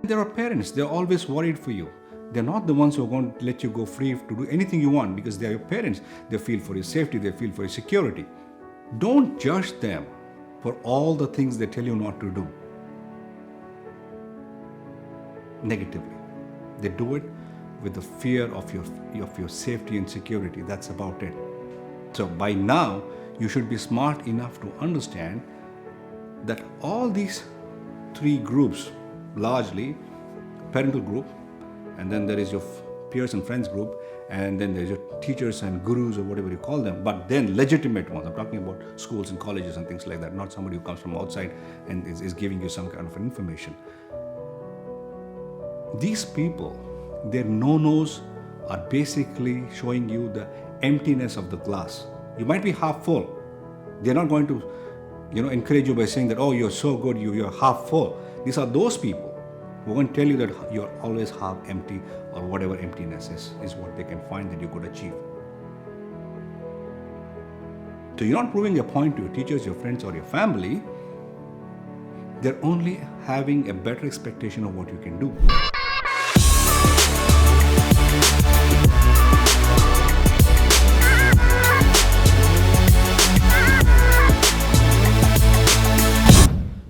There are parents, they're always worried for you. They're not the ones who are going to let you go free to do anything you want because they're your parents. They feel for your safety, they feel for your security. Don't judge them for all the things they tell you not to do negatively. They do it with the fear of your safety and security. That's about it. So by now, you should be smart enough to understand that all these three groups, largely parental group, and then there is your peers and friends group, and then there's your teachers and gurus or whatever you call them, but then legitimate ones. I'm talking about schools and colleges and things like that, not somebody who comes from outside and is giving you some kind of information. These people, their no-nos are basically showing you the emptiness of the glass. You might be half full. They're not going to, encourage you by saying that, oh, you're so good, you're half full. These are those people who won't tell you that you're always half empty, or whatever emptiness is what they can find that you could achieve. So you're not proving a point to your teachers, your friends, or your family. They're only having a better expectation of what you can do.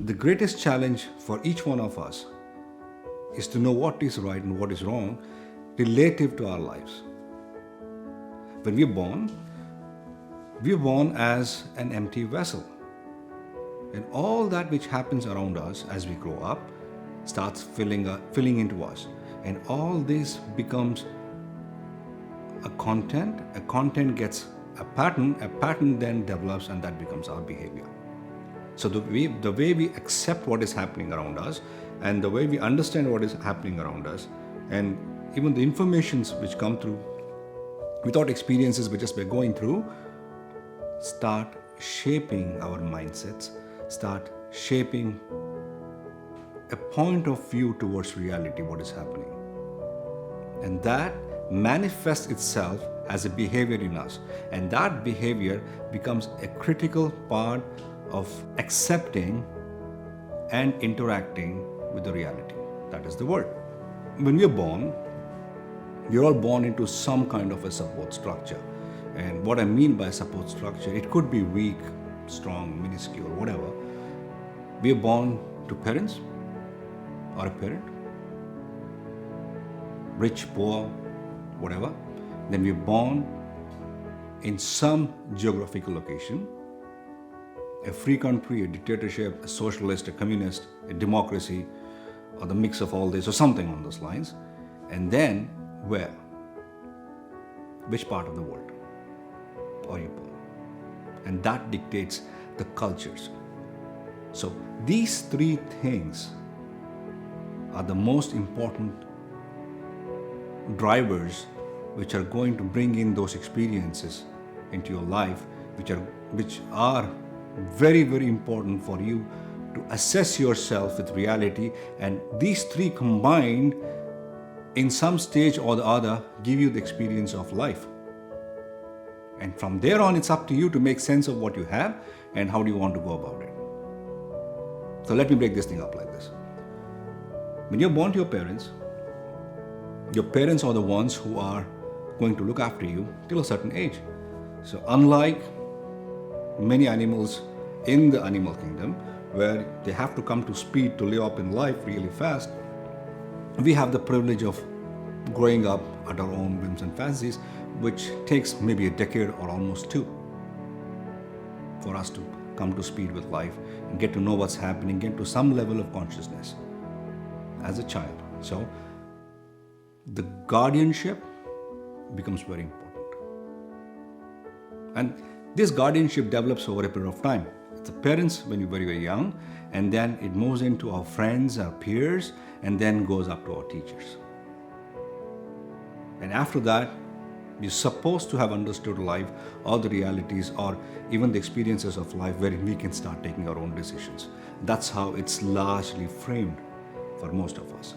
The greatest challenge for each one of us is to know what is right and what is wrong relative to our lives. When we're born as an empty vessel. And all that which happens around us as we grow up starts filling into us. And all this becomes a content gets a pattern then develops, and that becomes our behavior. So the way we accept what is happening around us, and the way we understand what is happening around us, and even the informations which come through without experiences but just by going through, start shaping our mindsets, start shaping a point of view towards reality, what is happening. And that manifests itself as a behavior in us. And that behavior becomes a critical part of accepting and interacting with the reality. That is the word. When we are born, we are all born into some kind of a support structure. And what I mean by support structure, it could be weak, strong, minuscule, whatever. We are born to parents or a parent, rich, poor, whatever. Then we are born in some geographical location, a free country, a dictatorship, a socialist, a communist, a democracy, or the mix of all this, or something on those lines. And then where? Which part of the world are you born? And that dictates the cultures. So these three things are the most important drivers which are going to bring in those experiences into your life, which are very, very important for you to assess yourself with reality. And these three combined, in some stage or the other, give you the experience of life. And from there on, it's up to you to make sense of what you have and how do you want to go about it. So let me break this thing up like this. When you're born to your parents are the ones who are going to look after you till a certain age. So unlike many animals in the animal kingdom, where they have to come to speed to live up in life really fast, we have the privilege of growing up at our own whims and fancies, which takes maybe a decade or almost two for us to come to speed with life and get to know what's happening, get to some level of consciousness as a child. So the guardianship becomes very important. And this guardianship develops over a period of time. It's the parents when you're very, very young, and then it moves into our friends, our peers, and then goes up to our teachers. And after that, you're supposed to have understood life, all the realities, or even the experiences of life, wherein we can start taking our own decisions. That's how it's largely framed for most of us.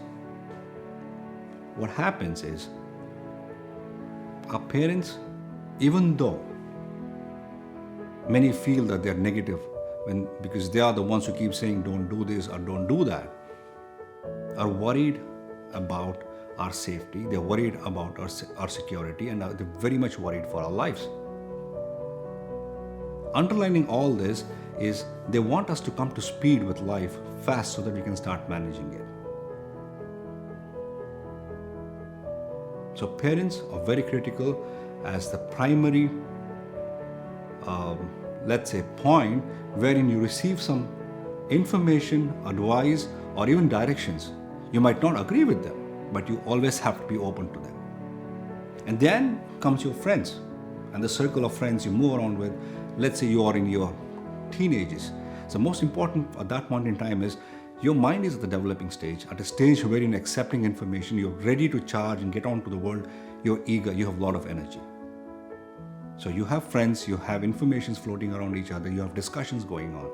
What happens is, our parents, even though many feel that they're negative because they are the ones who keep saying don't do this or don't do that, are worried about our safety, they're worried about our security, and they're very much worried for our lives. Underlining all this is they want us to come to speed with life fast so that we can start managing it. So parents are very critical as the primary, let's say, point wherein you receive some information, advice, or even directions. You might not agree with them, but you always have to be open to them. And then comes your friends and the circle of friends you move around with. Let's say you are in your teenagers. So most important at that point in time is your mind is at the developing stage, at a stage where you're accepting information, you're ready to charge and get on to the world, you're eager, you have a lot of energy. So you have friends, you have informations floating around each other, you have discussions going on.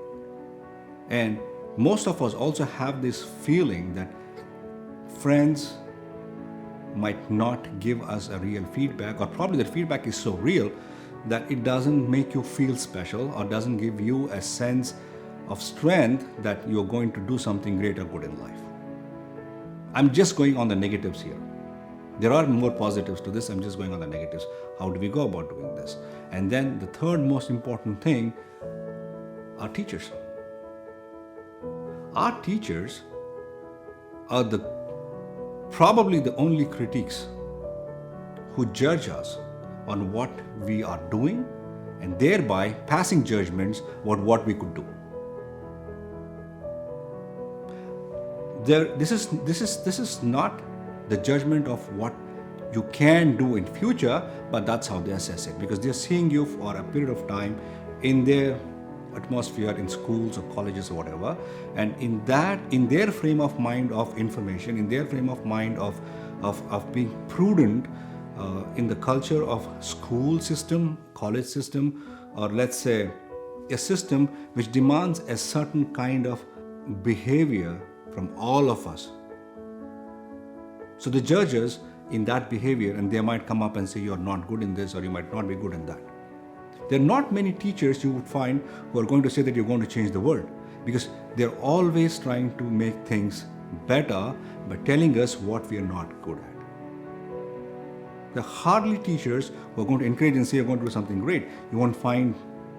And most of us also have this feeling that friends might not give us a real feedback, or probably that feedback is so real that it doesn't make you feel special or doesn't give you a sense of strength that you're going to do something great or good in life. I'm just going on the negatives here. There are more positives to this. I'm just going on the negatives. How do we go about doing this? And then the third most important thing are teachers. Our teachers are probably the only critics who judge us on what we are doing and thereby passing judgments about what we could do. This is not the judgment of what you can do in future, but that's how they assess it, because they're seeing you for a period of time in their atmosphere, in schools or colleges or whatever, and in their frame of mind of information, in their frame of mind of being prudent in the culture of school system, college system, or let's say a system which demands a certain kind of behavior from all of us. So the judges in that behavior, and they might come up and say you're not good in this or you might not be good in that. There are not many teachers you would find who are going to say that you're going to change the world, because they're always trying to make things better by telling us what we are not good at. There are hardly teachers who are going to encourage and say you're going to do something great. You won't find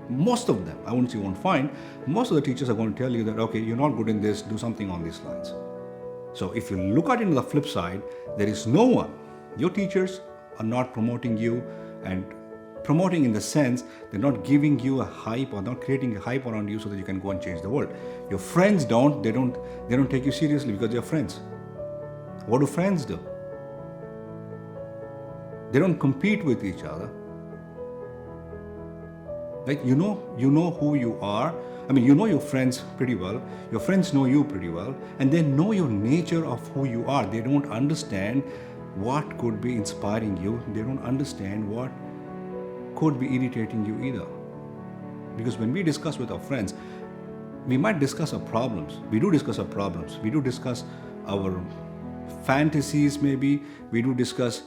most of them. I wouldn't say you won't find. Most of the teachers are going to tell you that, okay, you're not good in this, do something on these lines. So if you look at it on the flip side, there is no one. Your teachers are not promoting you, and promoting in the sense they're not giving you a hype or not creating a hype around you so that you can go and change the world. Your friends don't take you seriously because they're friends. What do friends do? They don't compete with each other. Like you know who you are. I mean, you know your friends pretty well. Your friends know you pretty well, and they know your nature of who you are. They don't understand what could be inspiring you. They don't understand what could be irritating you either. Because when we discuss with our friends, we might discuss our problems. We do discuss our problems. We do discuss our fantasies maybe. We do discuss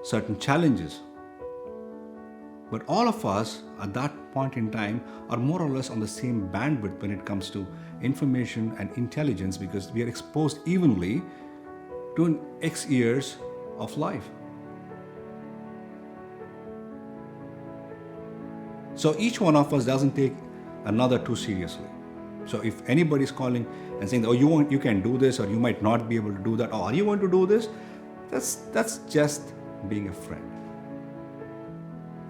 certain challenges. But all of us at that point in time are more or less on the same bandwidth when it comes to information and intelligence, because we are exposed evenly to an X years of life. So each one of us doesn't take another too seriously. So if anybody is calling and saying, oh, you can do this, or you might not be able to do that, or are you going to do this? That's just being a friend.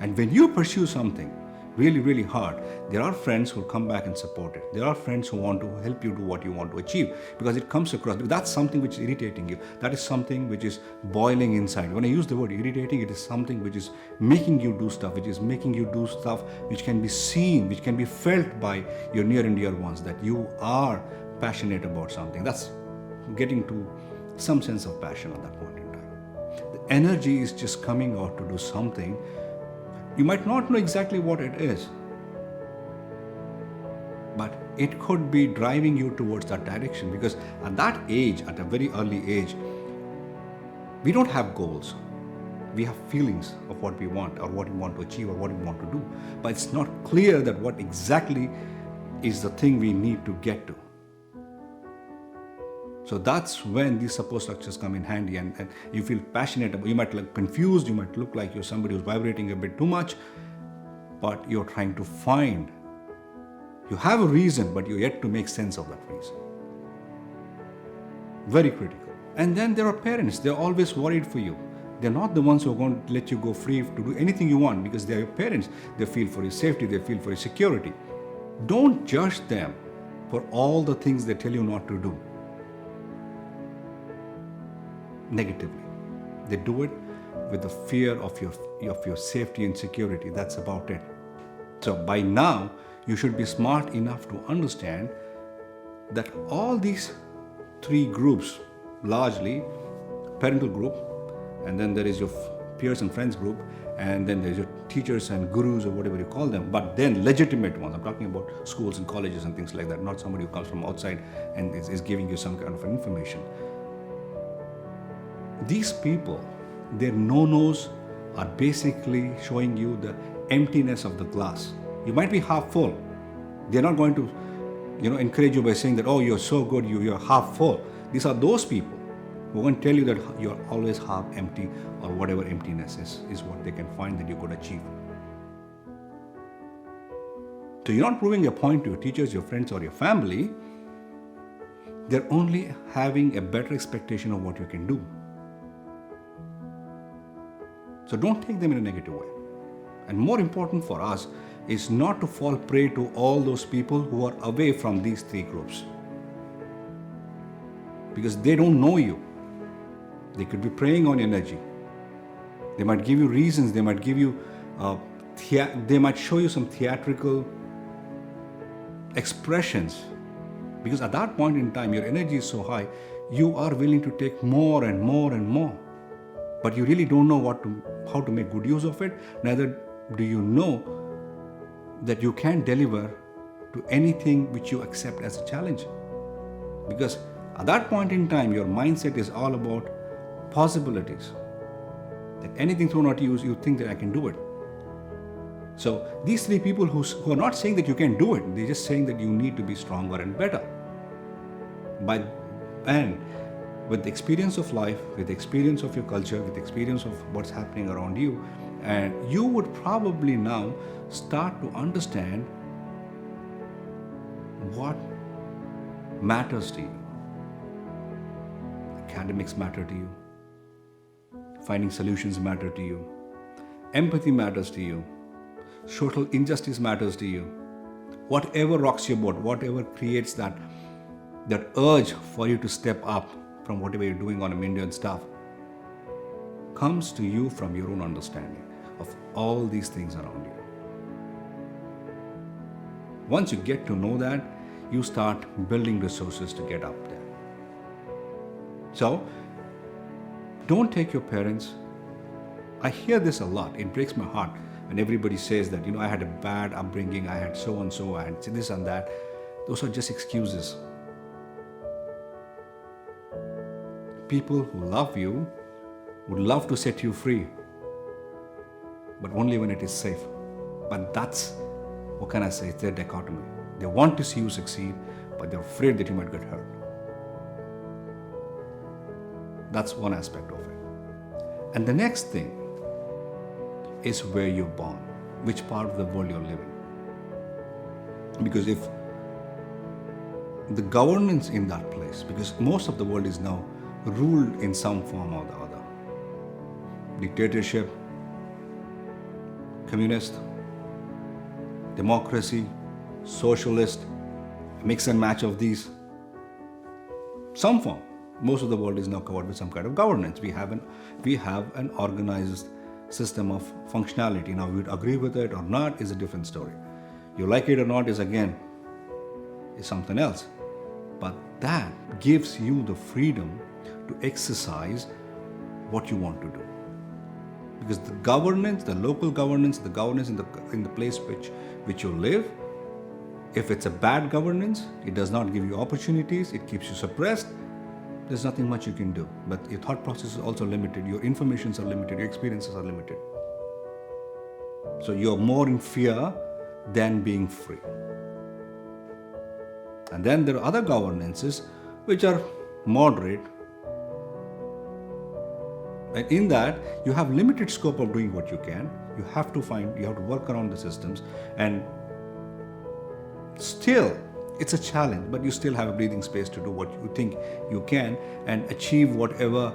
And when you pursue something really, really hard, there are friends who will come back and support it. There are friends who want to help you do what you want to achieve, because it comes across. That's something which is irritating you. That is something which is boiling inside. When I use the word irritating, it is something which is making you do stuff, which is making you do stuff which can be seen, which can be felt by your near and dear ones, that you are passionate about something. That's getting to some sense of passion at that point in time. The energy is just coming out to do something. You might not know exactly what it is, but it could be driving you towards that direction, because at that age, at a very early age, we don't have goals. We have feelings of what we want or what we want to achieve or what we want to do, but it's not clear that what exactly is the thing we need to get to. So that's when these support structures come in handy, and you feel passionate about. You might look confused, you might look like you're somebody who's vibrating a bit too much, but you're trying to find. You have a reason, but you're yet to make sense of that reason. Very critical. And then there are parents, they're always worried for you. They're not the ones who are going to let you go free to do anything you want, because they're your parents. They feel for your safety, they feel for your security. Don't judge them for all the things they tell you not to do negatively. They do it with the fear of your safety and security. That's about it. So by now, you should be smart enough to understand that all these three groups, largely parental group, and then there is your peers and friends group, and then there's your teachers and gurus or whatever you call them, but then legitimate ones. I'm talking about schools and colleges and things like that, not somebody who comes from outside and is giving you some kind of information. These people, their no-nos are basically showing you the emptiness of the glass. You might be half full. They're not going to, encourage you by saying that, oh, you're so good, you're half full. These are those people who won't tell you that you're always half empty, or whatever emptiness is what they can find that you could achieve. So you're not proving a point to your teachers, your friends, or your family. They're only having a better expectation of what you can do. So don't take them in a negative way. And more important for us is not to fall prey to all those people who are away from these three groups. Because they don't know you. They could be preying on your energy. They might give you reasons, they might give you, they might show you some theatrical expressions. Because at that point in time, your energy is so high, you are willing to take more and more and more. But you really don't know how to make good use of it. Neither do you know that you can deliver to anything which you accept as a challenge. Because at that point in time, your mindset is all about possibilities. That anything thrown at you, you think that I can do it. So these three people who are not saying that you can do it, they're just saying that you need to be stronger and better. And with the experience of life, with the experience of your culture, with the experience of what's happening around you, and you would probably now start to understand what matters to you. Academics matter to you. Finding solutions matter to you. Empathy matters to you. Social injustice matters to you. Whatever rocks your boat, whatever creates that urge for you to step up from whatever you're doing on a mundane stuff, comes to you from your own understanding of all these things around you. Once you get to know that, you start building resources to get up there. So, don't take your parents. I hear this a lot. It breaks my heart when everybody says that, I had a bad upbringing, I had so and so, I had this and that. Those are just excuses. People who love you would love to set you free, but only when it is safe. But that's, what can I say, it's their dichotomy. They want to see you succeed, but they're afraid that you might get hurt. That's one aspect of it. And the next thing is where you're born, which part of the world you're living. Because if the governance in that place, because most of the world is now ruled in some form or the other. Dictatorship, communist, democracy, socialist, mix and match of these. Some form. Most of the world is now covered with some kind of governance. We have an organized system of functionality. Now, we would agree with it or not is a different story. You like it or not is something else. But that gives you the freedom to exercise what you want to do. Because the governance, the local governance, the governance in the place which you live, if it's a bad governance, it does not give you opportunities, it keeps you suppressed, there's nothing much you can do. But your thought process is also limited, your informations are limited, your experiences are limited. So you're more in fear than being free. And then there are other governances which are moderate, and in that you have limited scope of doing what you can. You have to work around the systems, and still it's a challenge, but you still have a breathing space to do what you think you can and achieve whatever.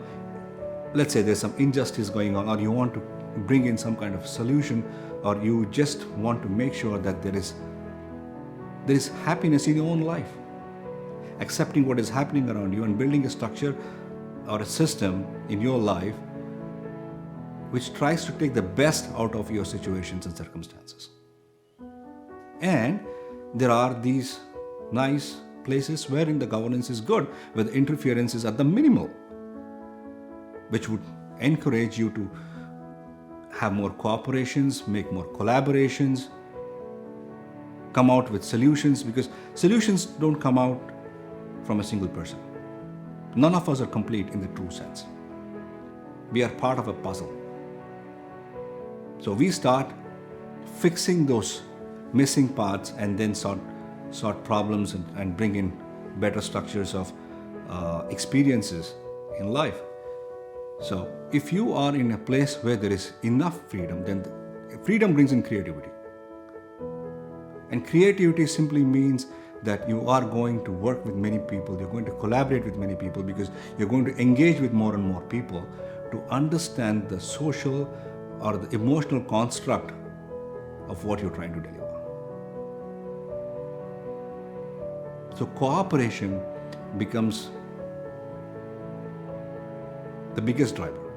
Let's say there's some injustice going on, or you want to bring in some kind of solution, or you just want to make sure that there is happiness in your own life. Accepting what is happening around you and building a structure or a system in your life which tries to take the best out of your situations and circumstances. And there are these nice places wherein the governance is good, where the interference is at the minimal, which would encourage you to have more cooperations, make more collaborations, come out with solutions, because solutions don't come out from a single person. None of us are complete in the true sense. We are part of a puzzle. So we start fixing those missing parts and then sort problems and bring in better structures of experiences in life. So if you are in a place where there is enough freedom, then freedom brings in creativity. And creativity simply means that you are going to work with many people, you're going to collaborate with many people, because you're going to engage with more and more people to understand the social or the emotional construct of what you're trying to deliver. So cooperation becomes the biggest driver.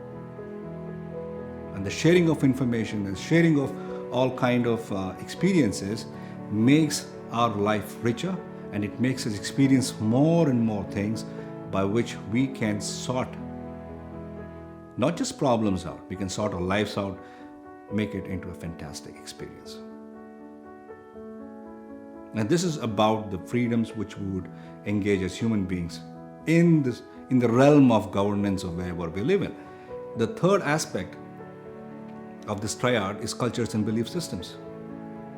And the sharing of information and sharing of all kind of experiences makes our life richer, and it makes us experience more and more things by which we can sort not just problems out, we can sort our lives out, make it into a fantastic experience. And this is about the freedoms which we would engage as human beings in the realm of governance of wherever we live in. The third aspect of this triad is cultures and belief systems.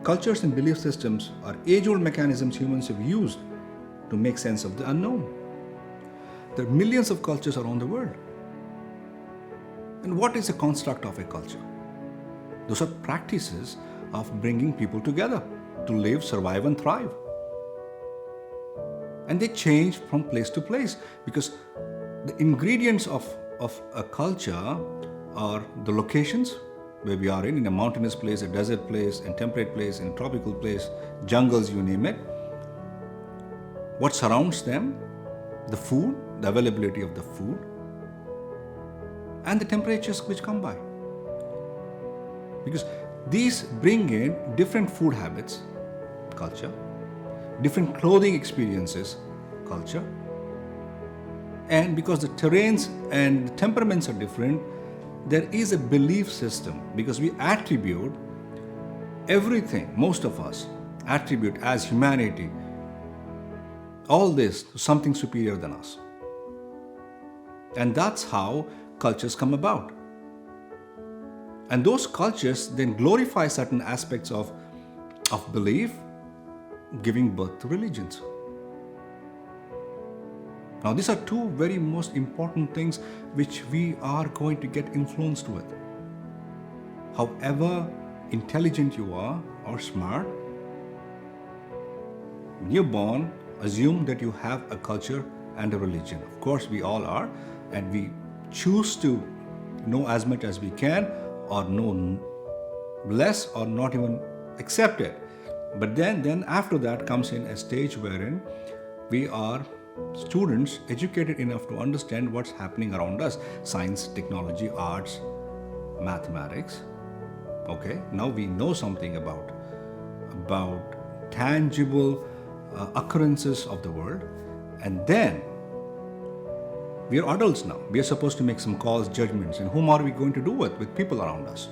Cultures and belief systems are age-old mechanisms humans have used to make sense of the unknown. There are millions of cultures around the world. And what is the construct of a culture? Those are practices of bringing people together to live, survive, and thrive. And they change from place to place, because the ingredients of a culture are the locations where we are in a mountainous place, a desert place, a temperate place, a tropical place, jungles, you name it. What surrounds them, the food, the availability of the food, and the temperatures which come by. Because these bring in different food habits, culture, different clothing experiences, culture, and because the terrains and the temperaments are different, there is a belief system, because we attribute everything, most of us attribute as humanity, all this to something superior than us. And that's how cultures come about. And those cultures then glorify certain aspects of belief, giving birth to religions. Now, these are two very most important things which we are going to get influenced with. However intelligent you are or smart, when you're born, assume that you have a culture and a religion. Of course, we all are, and we choose to know as much as we can, or know less, or not even accept it. But then after that comes in a stage wherein we are students educated enough to understand what's happening around us. Science, technology, arts, mathematics. Okay, now we know something about tangible occurrences of the world. And then we are adults now. We are supposed to make some calls, judgments, and whom are we going to do with people around us?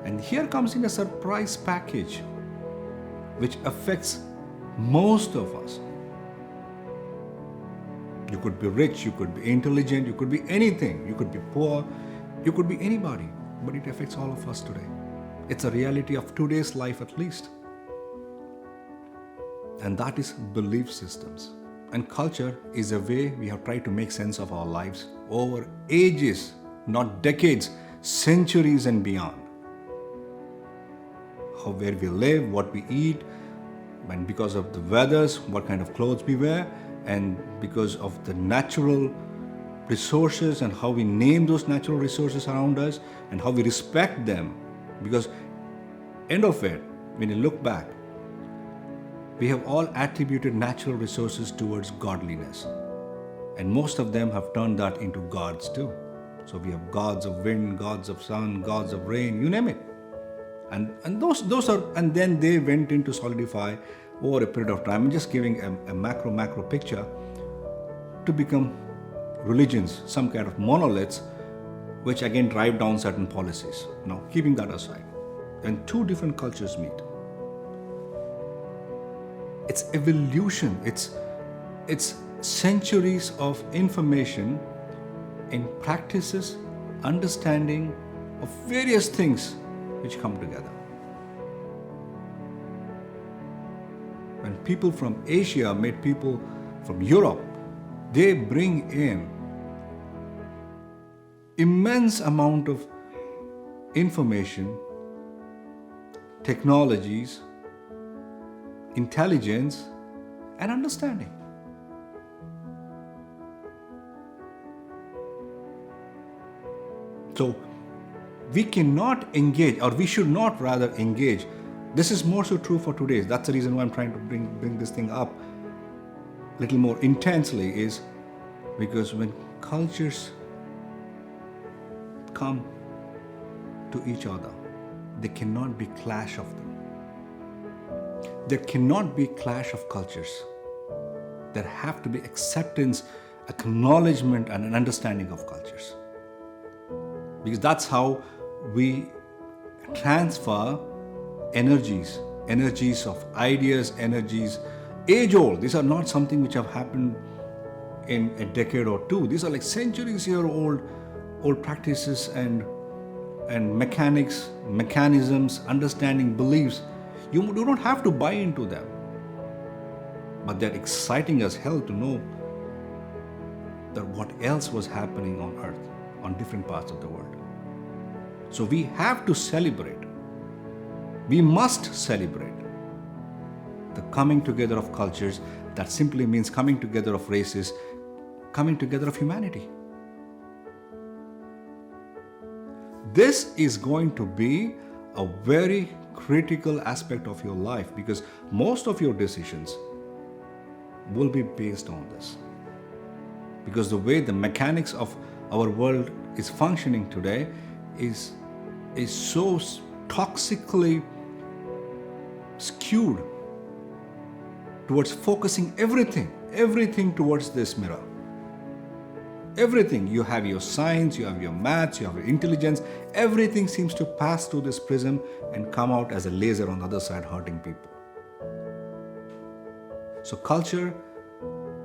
And here comes in a surprise package which affects most of us. You could be rich, you could be intelligent, you could be anything, you could be poor, you could be anybody, but it affects all of us today. It's a reality of today's life at least. And that is belief systems. And culture is a way we have tried to make sense of our lives over ages, not decades, centuries and beyond. How, where we live, what we eat, and because of the weathers, what kind of clothes we wear, and because of the natural resources and how we name those natural resources around us and how we respect them. Because end of it, when you look back, we have all attributed natural resources towards godliness. And most of them have turned that into gods too. So we have gods of wind, gods of sun, gods of rain, you name it. And those are, and then they went into solidify over a period of time. I'm just giving a macro picture to become religions, some kind of monoliths, which again drive down certain policies. Now, keeping that aside, when two different cultures meet, it's evolution, it's centuries of information in practices, understanding of various things which come together. When people from Asia meet people from Europe, they bring in immense amount of information, technologies, intelligence, and understanding. So we cannot engage, or we should not rather engage. This is more so true for today. That's the reason why I'm trying to bring this thing up a little more intensely, is because when cultures come to each other, there cannot be clash of them. There cannot be clash of cultures. There have to be acceptance, acknowledgement, and an understanding of cultures. Because that's how we transfer energies of ideas, energies, age-old. These are not something which have happened in a decade or two. These are like centuries-year-old practices and mechanics, mechanisms, understanding, beliefs. You don't have to buy into them. But they're exciting as hell to know that what else was happening on earth, on different parts of the world. So we have to celebrate. We must celebrate the coming together of cultures. That simply means coming together of races, coming together of humanity. This is going to be a very critical aspect of your life, because most of your decisions will be based on this. Because the way the mechanics of our world is functioning today is so toxically skewed towards focusing everything towards this mirror. Everything. You have your science, you have your maths, you have your intelligence. Everything seems to pass through this prism and come out as a laser on the other side, hurting people. So culture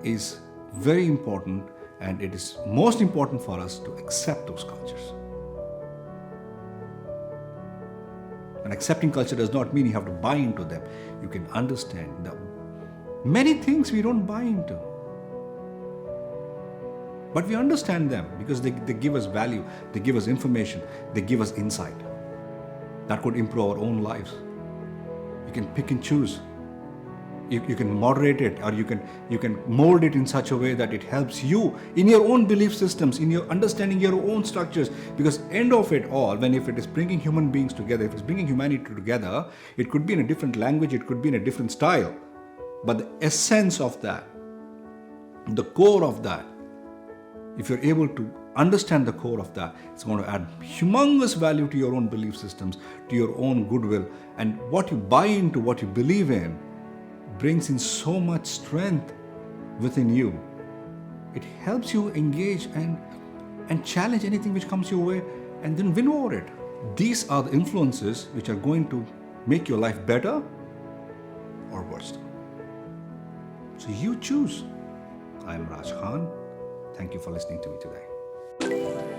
is very important, and it is most important for us to accept those cultures. And accepting culture does not mean you have to buy into them. You can understand them. Many things we don't buy into. But we understand them because they give us value, they give us information, they give us insight. That could improve our own lives. You can pick and choose. You can moderate it, or you can mold it in such a way that it helps you in your own belief systems, in your understanding your own structures. Because end of it all, if it is bringing human beings together, if it's bringing humanity together, it could be in a different language, it could be in a different style. But the essence of that, the core of that, if you're able to understand the core of that, it's going to add humongous value to your own belief systems, to your own goodwill. And what you buy into, what you believe in, brings in so much strength within you. It helps you engage and challenge anything which comes your way and then win over it. These are the influences which are going to make your life better or worse. So you choose. I am Raj Khan. Thank you for listening to me today.